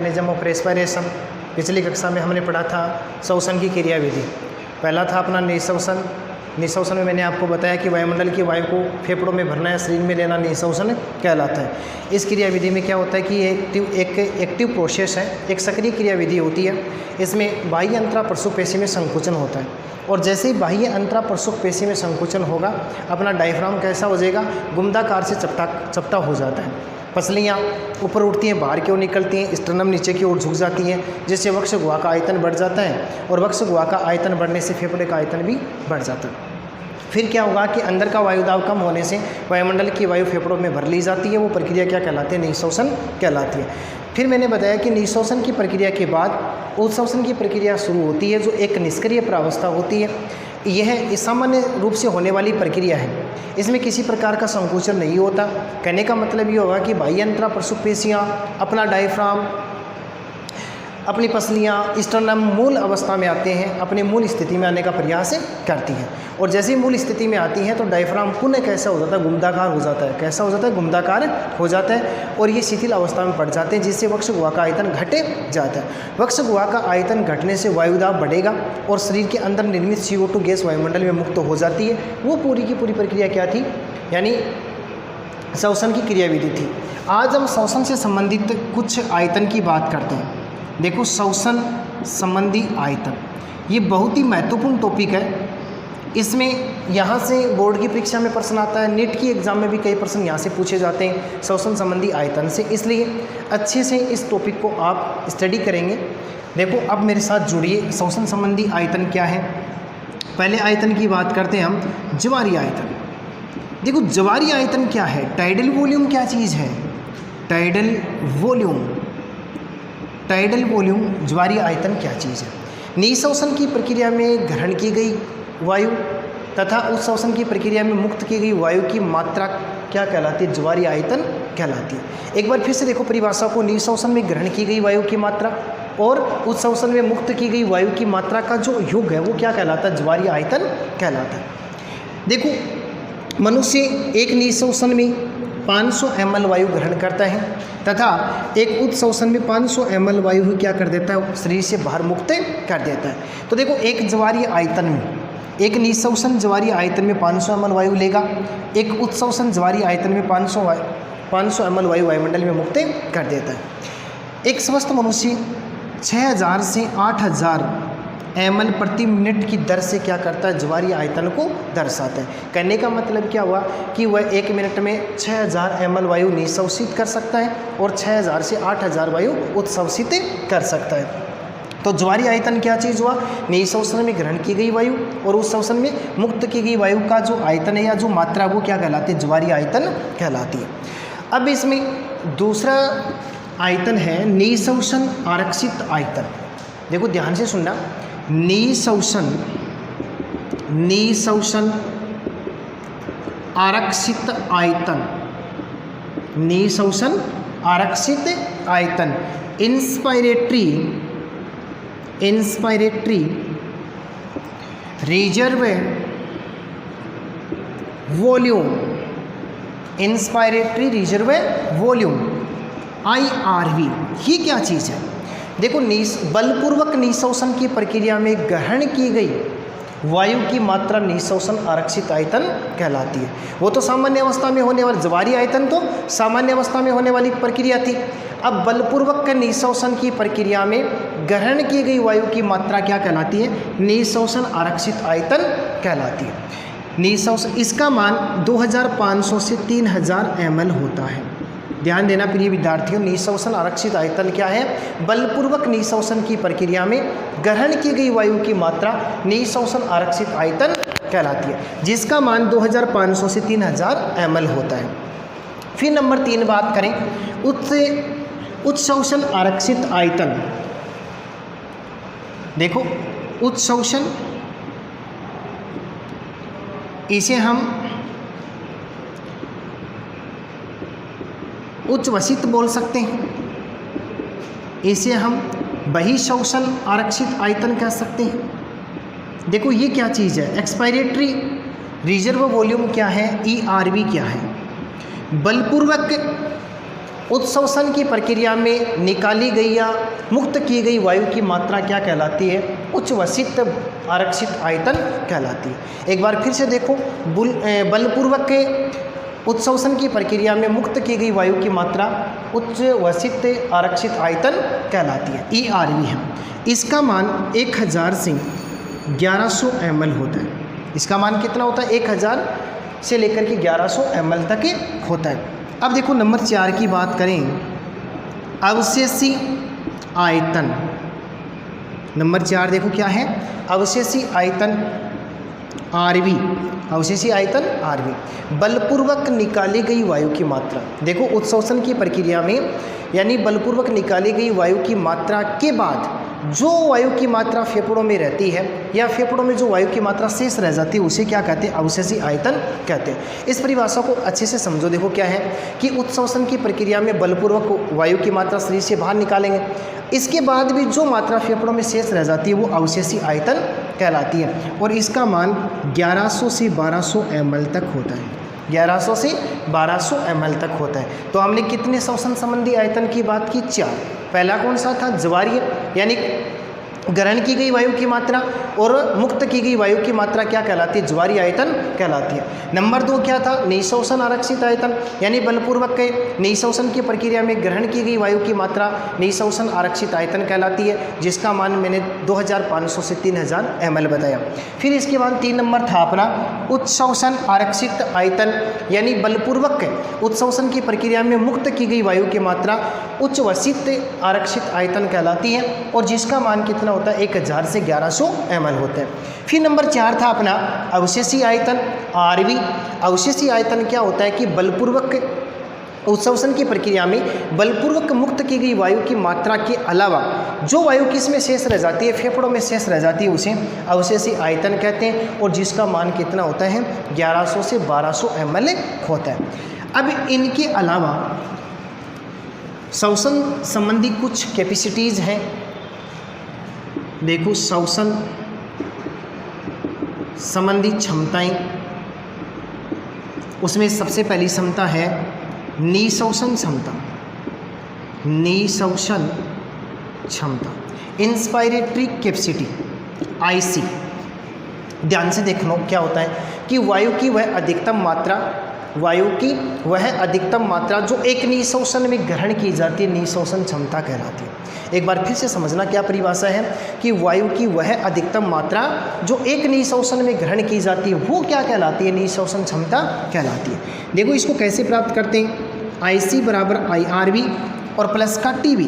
Mechanism of respiration. पिछली कक्षा में हमने पढ़ा था श्वसन की क्रियाविधि। पहला था अपना निःश्वसन। निःश्वसन में मैंने आपको बताया कि वायुमंडल की वायु को फेफड़ों में भरना या शरीर में लेना निःश्वसन कहलाता है। इस क्रियाविधि में क्या होता है कि एक एक्टिव प्रोसेस है, एक सक्रिय क्रियाविधि होती है। इसमें बाह्य अंतराप्रसुक पेशी में संकुचन होता है और जैसे ही बाह्य अंतराप्रसुक पेशी में संकुचन होगा अपना डायफ्राम कैसा हो जाएगा, गुम्दाकार से चपटा हो जाता है। पसलियाँ ऊपर उठती हैं, बाहर की ओर निकलती हैं, स्टर्नम नीचे की ओर झुक जाती हैं, जिससे वक्ष गुहा का आयतन बढ़ जाता है और वक्ष गुहा का आयतन बढ़ने से फेफड़े का आयतन भी बढ़ जाता है। फिर क्या होगा कि अंदर का वायुदाब कम होने से वायुमंडल की वायु फेफड़ों में भर ली जाती है। वो प्रक्रिया क्या कहलाती है? निःश्वसन कहलाती है। फिर मैंने बताया कि निःश्वसन की प्रक्रिया के बाद उत्श्वसन की प्रक्रिया शुरू होती है, जो एक निष्क्रिय प्रावस्था होती है। यह सामान्य रूप से होने वाली प्रक्रिया है। इसमें किसी प्रकार का संकुचन नहीं होता। कहने का मतलब ये होगा कि बाह्य अंतराप्रसुक पेशियाँ अपना डायफ्राम, अपनी पसलियाँ, स्टर्नम मूल अवस्था में आते हैं, अपनी मूल स्थिति में आने का प्रयास करती हैं और जैसे ही मूल स्थिति में आती हैं तो डायफ्राम पुनः कैसा हो जाता है? गुम्दाकार हो जाता है। कैसा हो जाता है? गुम्दाकार हो जाता है और ये शिथिल अवस्था में पड़ जाते हैं, जिससे वक्ष गुहा का आयतन घटे जाता है। वक्ष गुहा का आयतन घटने से वायुदाब बढ़ेगा और शरीर के अंदर निर्मित CO2 गैस वायुमंडल में मुक्त हो जाती है। वो पूरी की पूरी प्रक्रिया क्या थी? यानी श्वसन की क्रियाविधि थी। आज हम श्वसन से संबंधित कुछ आयतन की बात करते हैं। देखो, श्वसन संबंधी आयतन ये बहुत ही महत्वपूर्ण टॉपिक है। इसमें यहाँ से बोर्ड की परीक्षा में प्रश्न आता है, नीट की एग्ज़ाम में भी कई प्रश्न यहाँ से पूछे जाते हैं श्वसन संबंधी आयतन से, इसलिए अच्छे से इस टॉपिक को आप स्टडी करेंगे। देखो, अब मेरे साथ जुड़िए। श्वसन संबंधी आयतन क्या है? पहले आयतन की बात करते हैं हम, ज्वारीय आयतन। देखो, ज्वारीय आयतन क्या है? टाइडल वॉल्यूम क्या चीज़ है? Tidal volume. टाइडल वॉल्यूम ज्वारीय आयतन क्या चीज़ है? निःश्वसन की प्रक्रिया में ग्रहण की गई वायु तथा उत्श्वसन की प्रक्रिया में मुक्त की गई वायु की मात्रा क्या कहलाती है? ज्वारीय आयतन कहलाती है। एक बार फिर से देखो परिभाषा को, निःश्वसन में ग्रहण की गई वायु की मात्रा और उत्श्वसन में मुक्त की गई वायु की मात्रा का जो योग है वो क्या कहलाता है? ज्वारीय आयतन कहलाता है। देखो, मनुष्य एक निःश्वसन में 500 ml वायु ग्रहण करता है तथा एक उत्श्वसन में 500 ml वायु क्या कर देता है? शरीर से बाहर मुक्त कर देता है। तो देखो, एक ज्वारीय आयतन में, एक निःश्वसन ज्वारीय आयतन में 500 ml वायु लेगा, एक उत्श्वसन ज्वारीय आयतन में 500 ml वायु वायुमंडल में मुक्त कर देता है। एक स्वस्थ मनुष्य 6000 से 8000 ml प्रति मिनट की दर से क्या करता है? ज्वारीय आयतन को दर्शाता है। कहने का मतलब क्या हुआ कि वह 1 मिनट में 6000 ml वायु निःश्वसित कर सकता है और 6000 से 8000 वायु उत्श्वसित कर सकता है। तो ज्वारीय आयतन क्या चीज़ हुआ? निःश्वसन में ग्रहण की गई वायु और उत्श्वसन में मुक्त की गई वायु का जो आयतन है या जो मात्रा वो क्या कहलाती है? ज्वारीय आयतन कहलाती है। अब इसमें दूसरा आयतन है निःश्वसन आरक्षित आयतन। देखो ध्यान से सुनना, निःश्वसन आरक्षित आयतन, निःश्वसन आरक्षित आयतन, inspiratory reserve volume, inspiratory reserve volume IRV, ये क्या चीज़ है? देखो, बलपूर्वक निःश्वसन की प्रक्रिया में ग्रहण की गई वायु की मात्रा निःश्वसन आरक्षित आयतन कहलाती है। वो तो सामान्य अवस्था में होने वाली, ज्वारीय आयतन तो सामान्य अवस्था में होने वाली प्रक्रिया थी। अब बलपूर्वक निःश्वसन की प्रक्रिया में ग्रहण की गई वायु की मात्रा क्या कहलाती है? निःश्वसन आरक्षित आयतन कहलाती है। निःश्वसन, इसका मान 2500 से 3000 ml होता है। ध्यान देना प्रिय विद्यार्थियों, निःश्वसन आरक्षित आयतन क्या है? बलपूर्वक निःश्वसन की प्रक्रिया में ग्रहण की गई वायु की मात्रा निःश्वसन आरक्षित आयतन कहलाती है, जिसका मान 2500 से 3000 ml होता है। फिर नंबर 3 बात करें, उत्श्वसन आरक्षित आयतन। देखो, उत्श्वसन, इसे हम उच्चवसित बोल सकते हैं, इसे हम बहिश्वसन आरक्षित आयतन कह सकते हैं। देखो, ये क्या चीज़ है? एक्सपायरेटरी रिजर्व वॉल्यूम क्या है? ERV क्या है? बलपूर्वक उत्सवसन की प्रक्रिया में निकाली गई या मुक्त की गई वायु की मात्रा क्या कहलाती है? उच्चवसित आरक्षित आयतन कहलाती है। एक बार फिर से देखो, बलपूर्वक के उत्सवसन की प्रक्रिया में मुक्त की गई वायु की मात्रा उच्चवसित आरक्षित आयतन कहलाती है, ERV है। इसका मान 1000 से 1100 ml होता है। इसका मान कितना होता है? 1000 से लेकर के 1100 ml तक होता है। अब देखो नंबर 4 की बात करें, अवशेषी आयतन। नंबर 4 देखो क्या है? अवशेषी आयतन RV, अवशेषी आयतन RV। बलपूर्वक निकाली गई वायु की मात्रा। देखो उत्सवसन की प्रक्रिया में यानी बलपूर्वक निकाली गई वायु की मात्रा के बाद जो वायु की मात्रा फेफड़ों में रहती है या फेफड़ों में जो वायु की मात्रा शेष रह जाती है उसे क्या कहते हैं? अवशेषी आयतन कहते हैं। इस परिभाषा को अच्छे से समझो। देखो क्या है कि उत्सवसन की प्रक्रिया में बलपूर्वक वायु की मात्रा शरीर से बाहर निकालेंगे, इसके बाद भी जो मात्रा फेफड़ों में शेष रह जाती है वो अवशेषी आयतन कहलाती है और इसका मान 1100 से 1200 ml तक होता है। 1100 से 1200 ml तक होता है। तो हमने कितने श्वसन संबंधी आयतन की बात की? 4। पहला कौन सा था? ज्वारीय, यानी ग्रहण की गई वायु की मात्रा और मुक्त की गई वायु की मात्रा क्या कहलाती है? ज्वारीय आयतन कहलाती है। नंबर 2 क्या था? निःश्वसन आरक्षित आयतन, यानी बलपूर्वक के निःश्वसन की प्रक्रिया में ग्रहण की गई वायु की मात्रा निःश्वसन आरक्षित आयतन कहलाती है, जिसका मान मैंने 2500 से 3000 ml बताया। फिर इसके बाद 3 नंबर था अपना उत्सवसन आरक्षित आयतन, यानी बलपूर्वक के उत्सवसन की प्रक्रिया में मुक्त की गई वायु की मात्रा उच्चवसित आरक्षित आयतन कहलाती है और जिसका मान कितना होता है? 1000 से 1100 ml होता है। फिर नंबर 4 था अपना अवशेषी आयतन RV। अवशेषी आयतन क्या होता है कि बलपूर्वक उत्सवसन की प्रक्रिया में बलपूर्वक मुक्त की गई वायु की मात्रा के अलावा जो वायु किसमें शेष रह जाती है? फेफड़ों में शेष रह जाती है, उसे अवशेषी आयतन कहते हैं और जिसका मान कितना होता है? 1100 से 1200 ml होता है। अब इनके अलावा श्वसन संबंधी कुछ कैपेसिटीज़ हैं। देखो श्वसन संबंधी क्षमताएं, उसमें सबसे पहली क्षमता है निःश्वसन क्षमता। निःश्वसन क्षमता, इंस्पायरेटरी कैपेसिटी, IC। ध्यान से देखना क्या होता है कि वायु की वह अधिकतम मात्रा जो एक निःश्वसन में ग्रहण की जाती है, निःश्वसन क्षमता कहलाती है। एक बार फिर से समझना क्या परिभाषा है कि वायु की वह अधिकतम मात्रा जो एक निःश्वसन में ग्रहण की जाती है वो क्या कहलाती है? निःश्वसन क्षमता कहलाती है। देखो इसको कैसे प्राप्त करते हैं? IC बराबर IRV और प्लस का TB,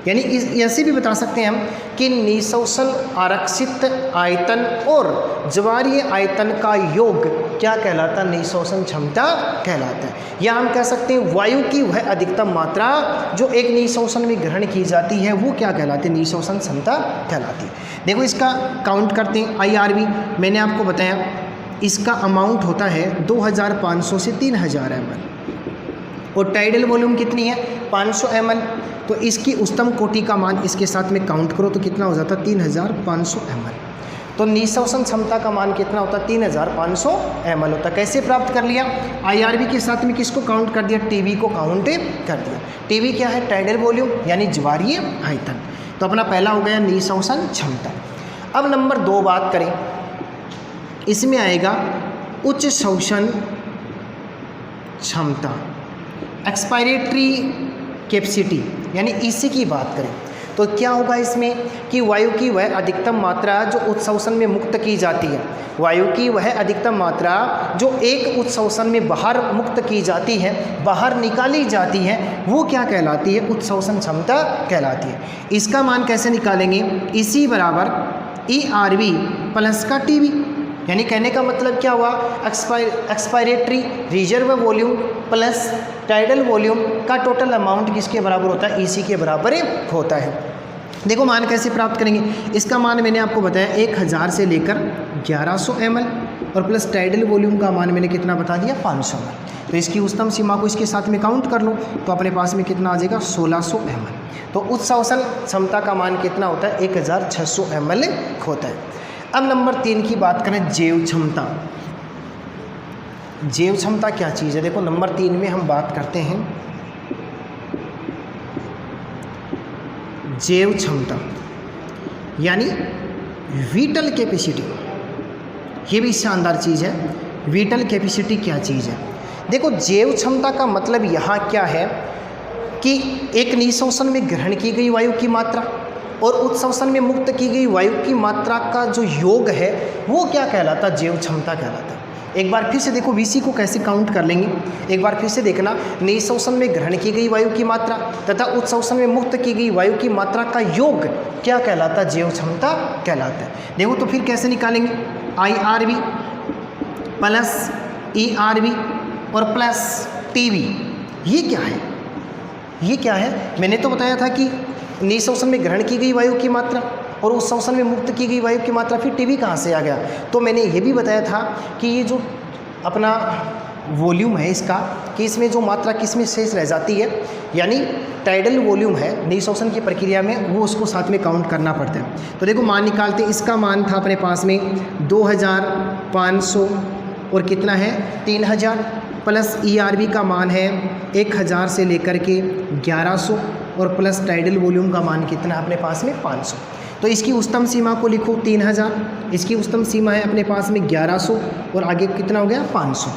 यानी ऐसे भी बता सकते हैं हम कि निःश्वसन आरक्षित आयतन और ज्वारीय आयतन का योग क्या कहलाता है? निःश्वसन क्षमता कहलाता है। या हम कह सकते हैं वायु की वह अधिकतम मात्रा जो एक निःश्वसन में ग्रहण की जाती है वो क्या कहलाती है? निःश्वसन क्षमता कहलाती है। देखो इसका काउंट करते हैं। IRV मैंने आपको बताया इसका अमाउंट होता है 2500 से 3000 ml और टाइडल वॉल्यूम कितनी है? 500 ml। तो इसकी उच्चतम कोटि का मान इसके साथ में काउंट करो तो कितना हो जाता? 3500 ml। तो निःश्वसन क्षमता का मान कितना होता? 3500 ml होता। कैसे प्राप्त कर लिया? IRV के साथ में किसको काउंट कर दिया? TB को काउंट कर दिया। TB क्या है? टाइडल वॉल्यूम, यानी ज्वारीय आयतन। तो अपना पहला हो गया निःश्वसन क्षमता। अब नंबर 2 बात करें, इसमें आएगा उच्च श्वसन क्षमता, एक्सपायरेटरी कैपेसिटी, यानी EC की बात करें तो क्या होगा इसमें कि वायु की वह अधिकतम मात्रा जो उत्सवसन में मुक्त की जाती है, वायु की वह अधिकतम मात्रा जो एक उत्सवसन में बाहर मुक्त की जाती है, बाहर निकाली जाती है, वो क्या कहलाती है? उत्सवसन क्षमता कहलाती है। इसका मान कैसे निकालेंगे? EC बराबर ERV प्लस का TB, यानी कहने का मतलब क्या हुआ? Expiratory reserve volume plus tidal volume का टोटल अमाउंट किसके बराबर होता है? EC के बराबर होता है। देखो मान कैसे प्राप्त करेंगे? इसका मान मैंने आपको बताया 1000 से लेकर 1100 ml और प्लस टाइडल वॉल्यूम का मान मैंने कितना बता दिया? 500 ml। तो इसकी उच्चतम सीमा को इसके साथ में काउंट कर लो तो अपने पास में कितना आ जाएगा? 1600 ml। तो उत्सवसन क्षमता का मान कितना होता है? 1600 ml होता है। अब नंबर 3 की बात करें, जैव क्षमता। जैव क्षमता क्या चीज़ है? देखो नंबर 3 में हम बात करते हैं जैव क्षमता यानी विटल कैपेसिटी, ये भी शानदार चीज़ है। विटल कैपेसिटी क्या चीज़ है? देखो जैव क्षमता का मतलब यहाँ क्या है कि एक निःश्वसन में ग्रहण की गई वायु की मात्रा और उत्श्वसन में मुक्त की गई वायु की मात्रा का जो योग है वो क्या कहलाता है? जैव क्षमता कहलाता है। एक बार फिर से देखो वीसी को कैसे काउंट कर लेंगे, एक बार फिर से देखना। निःश्वसन में ग्रहण की गई वायु की मात्रा तथा उत्श्वसन में मुक्त की गई वायु की मात्रा का योग क्या कहलाता है? जैव क्षमता कहलाता है। देखो तो फिर कैसे निकालेंगे? IRV प्लस ERV और प्लस TV, ये क्या है? ये क्या है? मैंने तो बताया था कि निःश्वसन में ग्रहण की गई वायु की मात्रा और उत्श्वसन में मुक्त की गई वायु की मात्रा, फिर TV कहाँ से आ गया? तो मैंने ये भी बताया था कि ये जो अपना वॉल्यूम है इसका, कि इसमें जो मात्रा किसमें शेष रह जाती है, यानी टाइडल वॉल्यूम है निःश्वसन की प्रक्रिया में, वो उसको साथ में काउंट करना पड़ता है। तो देखो मान निकालते, इसका मान था अपने पास में 2500 और कितना है 3000, प्लस ERV का मान है 1000 से लेकर के 1100 और प्लस टाइडल वॉल्यूम का मान कितना अपने पास में 500। तो इसकी उच्चतम सीमा को लिखो 3000, इसकी उच्चतम सीमा है अपने पास में 1100 और आगे कितना हो गया 500।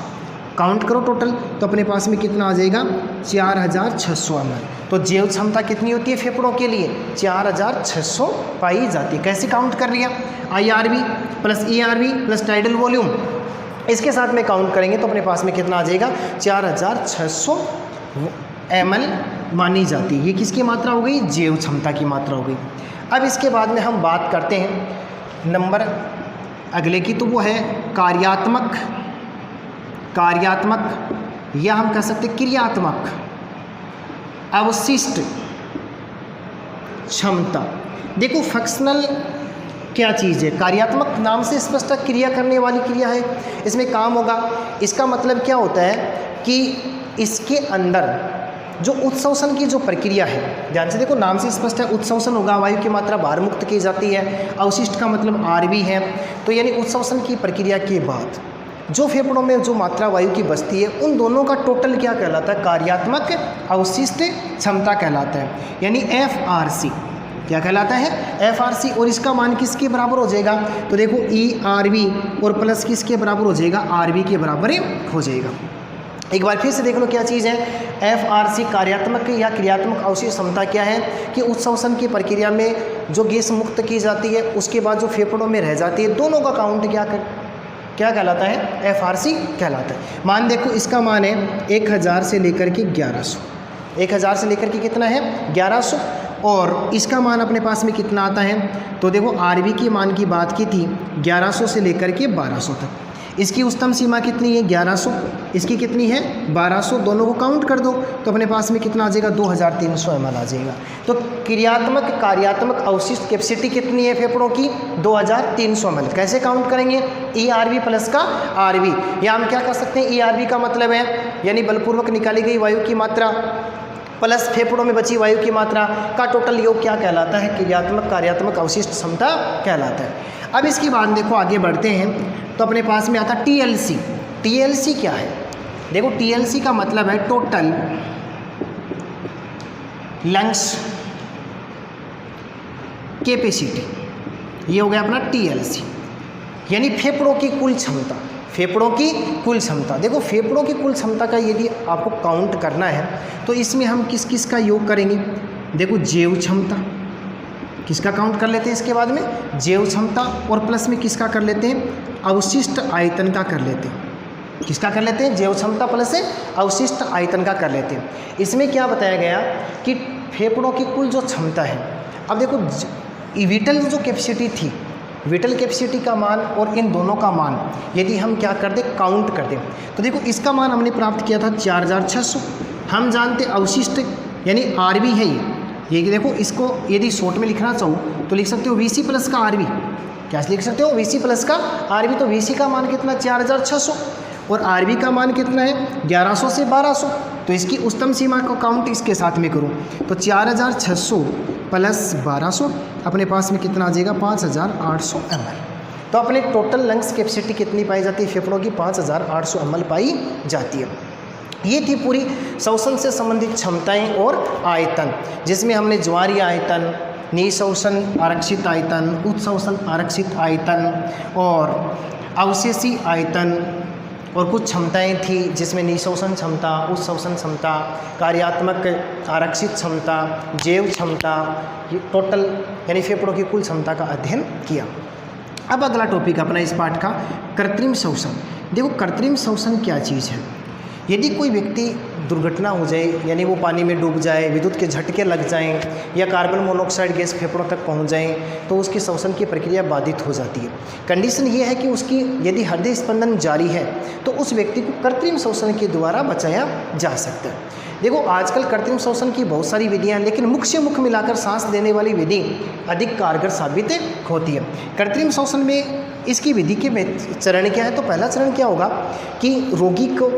काउंट करो टोटल तो अपने पास में कितना आ जाएगा 4600 ml। तो जैव क्षमता कितनी होती है फेफड़ों के लिए? 4600 पाई जाती है। कैसे काउंट कर लिया? IRV plus ERV plus tidal volume, इसके साथ में काउंट करेंगे तो अपने पास में कितना आ जाएगा 4600 ml मानी जाती है। ये किसकी मात्रा हो गई? जैव क्षमता की मात्रा हो गई। अब इसके बाद में हम बात करते हैं नंबर अगले की, तो वो है कार्यात्मक या हम कह सकते क्रियात्मक अवशिष्ट क्षमता। देखो फंक्शनल क्या चीज़ है? कार्यात्मक नाम से स्पष्ट क्रिया करने वाली क्रिया है, इसमें काम होगा। इसका मतलब क्या होता है कि इसके अंदर जो उत्श्वसन की जो प्रक्रिया है, ध्यान से देखो नाम से स्पष्ट है, उत्श्वसन होगा, वायु की मात्रा बाहर मुक्त की जाती है। अवशिष्ट का मतलब RV है, तो यानी उत्श्वसन की प्रक्रिया के बाद जो फेफड़ों में जो मात्रा वायु की बचती है, उन दोनों का टोटल क्या कहलाता है? कार्यात्मक अवशिष्ट क्षमता कहलाता है, यानी FRC। क्या कहलाता है? FRC। और इसका मान किसके बराबर हो जाएगा? तो देखो ERV और प्लस किसके बराबर हो जाएगा? RV के बराबर हो जाएगा। एक बार फिर से देख लो क्या चीज़ है FRC। कार्यात्मक या क्रियात्मक अवशिष्ट क्षमता क्या है कि उत्श्वसन की प्रक्रिया में जो गैस मुक्त की जाती है उसके बाद जो फेफड़ों में रह जाती है, दोनों का काउंट क्या कहलाता है? FRC कहलाता है। मान देखो इसका मान है 1000 से लेकर के 1100, 1000 से लेकर के कितना है 1100, और इसका मान अपने पास में कितना आता है? तो देखो RV की मान की बात की थी 1100 से लेकर के 1200 तक। इसकी उच्चतम सीमा कितनी है 1100, इसकी कितनी है 1200, दोनों को काउंट कर दो तो अपने पास में कितना आ जाएगा 2300 ml आ जाएगा। तो क्रियात्मक कार्यात्मक अवशिष्ट कैपेसिटी कितनी है फेफड़ों की? 2300 ml। कैसे काउंट करेंगे? ERV प्लस का RV, या हम क्या कर सकते हैं ERV का मतलब है यानी बलपूर्वक निकाली गई वायु की मात्रा प्लस फेफड़ों में बची वायु की मात्रा का टोटल योग क्या कहलाता है? क्रियात्मक कार्यात्मक अवशिष्ट क्षमता कहलाता है। अब इसके बाद देखो आगे बढ़ते हैं तो अपने पास में आता TLC। TLC क्या है? देखो TLC का मतलब है टोटल लंग्स कैपेसिटी, ये हो गया अपना TLC, यानी फेफड़ों की कुल क्षमता। फेफड़ों की कुल क्षमता, देखो फेफड़ों की कुल क्षमता का यदि आपको काउंट करना है तो इसमें हम किस किस का योग करेंगे? देखो जैव क्षमता, किसका काउंट कर लेते हैं इसके बाद में? जैव क्षमता, और प्लस में किसका कर लेते हैं? अवशिष्ट आयतन का कर लेते हैं। किसका कर लेते हैं? जैव क्षमता प्लस से अवशिष्ट आयतन का कर लेते हैं। इसमें क्या बताया गया कि फेफड़ों की कुल जो क्षमता है, अब देखो विटल जो कैपेसिटी थी, विटल कैपेसिटी का मान और इन दोनों का मान यदि हम क्या कर दें काउंट कर दें तो देखो इसका मान हमने प्राप्त किया था 4600। हम जानते अवशिष्ट यानी RV है ये देखो इसको यदि शॉर्ट में लिखना चाहूँ तो लिख सकते हो VC प्लस का RV। क्या लिख सकते हो? VC प्लस का RV। तो VC का मान कितना 4600 और RV का मान कितना है 1100 से 1200। तो इसकी उच्चतम सीमा को काउंट इसके साथ में करूँ तो 4600 प्लस 1200 अपने पास में कितना आ जाएगा 5800 ml। तो अपने टोटल लंग्स कैपेसिटी कितनी पाई जाती है फेफड़ों की? 5800 ml पाई जाती है। ये थी पूरी श्वसन से संबंधित क्षमताएं और आयतन, जिसमें हमने ज्वारीय आयतन, निःश्वसन आरक्षित आयतन, उत्श्वसन आरक्षित आयतन और अवशेषी आयतन और कुछ क्षमताएं थी जिसमें निःश्वसन क्षमता, उत्श्वसन क्षमता, कार्यात्मक आरक्षित क्षमता, जैव क्षमता, ये टोटल यानी फेफड़ों की कुल क्षमता का अध्ययन किया। अब अगला टॉपिक अपना इस पाठ का कृत्रिम श्वसन। देखो कृत्रिम श्वसन क्या चीज़ है। यदि कोई व्यक्ति दुर्घटना हो जाए यानी वो पानी में डूब जाए, विद्युत के झटके लग जाएं या कार्बन मोनोऑक्साइड गैस फेफड़ों तक पहुंच जाएं तो उसकी श्वसन की प्रक्रिया बाधित हो जाती है। कंडीशन ये है कि उसकी यदि हृदय स्पंदन जारी है तो उस व्यक्ति को कृत्रिम श्वसन के द्वारा बचाया जा सकता है। देखो आजकल कृत्रिम श्वसन की बहुत सारी विधियां, लेकिन मुख से मुख मिलाकर सांस देने वाली विधि अधिक कारगर साबित होती है। कृत्रिम श्वसन में इसकी विधि के चरण क्या है, तो पहला चरण क्या होगा कि रोगी को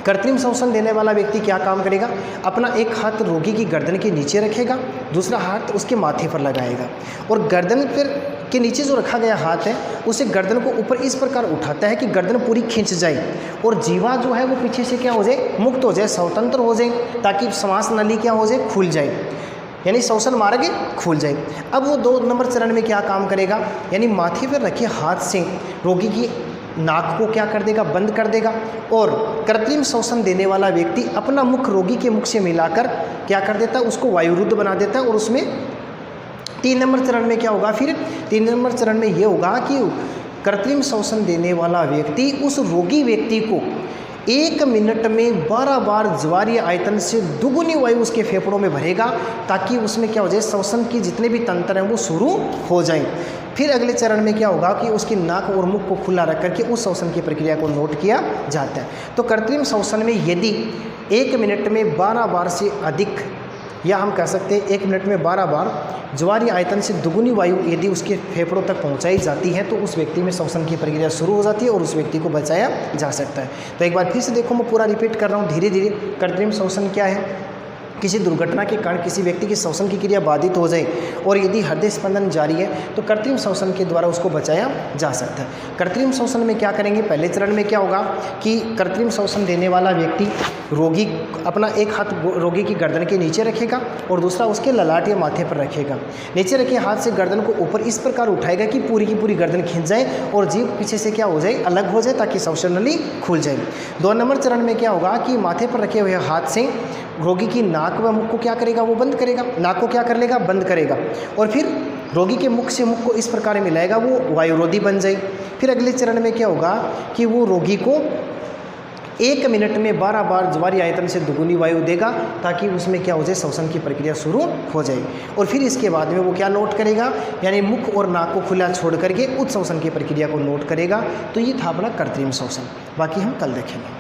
कृत्रिम श्वसन देने वाला व्यक्ति क्या काम करेगा, अपना एक हाथ रोगी की गर्दन के नीचे रखेगा, दूसरा हाथ उसके माथे पर लगाएगा और गर्दन पर के नीचे जो रखा गया हाथ है उसे गर्दन को ऊपर इस प्रकार उठाता है कि गर्दन पूरी खींच जाए और जीवा जो है वो पीछे से क्या हो जाए, मुक्त हो जाए, स्वतंत्र हो जाए, ताकि श्वास नली क्या हो जाए, खुल जाए, यानी श्वसन मार्ग खुल जाए। अब वो 2 नंबर चरण में क्या काम करेगा, यानी माथे पर रखे हाथ से रोगी की नाक को क्या कर देगा, बंद कर देगा और कृत्रिम श्वसन देने वाला व्यक्ति अपना मुख रोगी के मुख से मिलाकर क्या कर देता है, उसको वायुरुद्ध बना देता है। और उसमें 3 नंबर चरण में क्या होगा, फिर 3 नंबर चरण में ये होगा कि कृत्रिम श्वसन देने वाला व्यक्ति उस रोगी व्यक्ति को 1 मिनट में 12 बार ज्वारीय आयतन से दुगुनी वायु उसके फेफड़ों में भरेगा, ताकि उसमें क्या हो जाए, श्वसन की जितने भी तंत्र हैं वो शुरू हो जाएं। फिर अगले चरण में क्या होगा कि उसकी नाक और मुख को खुला रख करके उस श्वसन की प्रक्रिया को नोट किया जाता है। तो कृत्रिम श्वसन में यदि 1 मिनट में 12 बार से अधिक, या हम कह सकते हैं 1 मिनट में 12 बार ज्वारीय आयतन से दुगुनी वायु यदि उसके फेफड़ों तक पहुंचाई जाती है तो उस व्यक्ति में श्वसन की प्रक्रिया शुरू हो जाती है और उस व्यक्ति को बचाया जा सकता है। तो एक बार फिर से देखो, मैं पूरा रिपीट कर रहा हूँ धीरे धीरे। कृत्रिम श्वसन क्या है, किसी दुर्घटना के कारण किसी व्यक्ति की श्वसन की क्रिया बाधित हो जाए और यदि हृदय स्पंदन जारी है तो कृत्रिम श्वसन के द्वारा उसको बचाया जा सकता है। कृत्रिम श्वसन में क्या करेंगे, पहले चरण में क्या होगा कि कृत्रिम श्वसन देने वाला व्यक्ति रोगी अपना एक हाथ रोगी की गर्दन के नीचे रखेगा और दूसरा उसके ललाट या माथे पर रखेगा। नीचे रखे हाथ से गर्दन को ऊपर इस प्रकार उठाएगा कि पूरी की पूरी गर्दन खींच जाए और जीभ पीछे से क्या हो जाए, अलग हो जाए, ताकि श्वसन नली खुल जाए। 2 नंबर चरण में क्या होगा कि माथे पर रखे हुए हाथ से रोगी की नाक व मुख को क्या करेगा, वो बंद करेगा, नाक को क्या कर लेगा, बंद करेगा और फिर रोगी के मुख से मुख को इस प्रकार मिलाएगा, वो वायुरोधी बन जाए। फिर अगले चरण में क्या होगा कि वो रोगी को 1 मिनट में 12 बार ज्वारीय आयतन से दुगुनी वायु देगा, ताकि उसमें क्या हो जाए, श्वसन की प्रक्रिया शुरू हो जाए। और फिर इसके बाद में वो क्या नोट करेगा, यानी मुख और नाक को खुला छोड़ करके उच्च श्वसन की प्रक्रिया को नोट करेगा। तो ये था अपना कृत्रिम श्वसन। बाकी हम कल देखेंगे।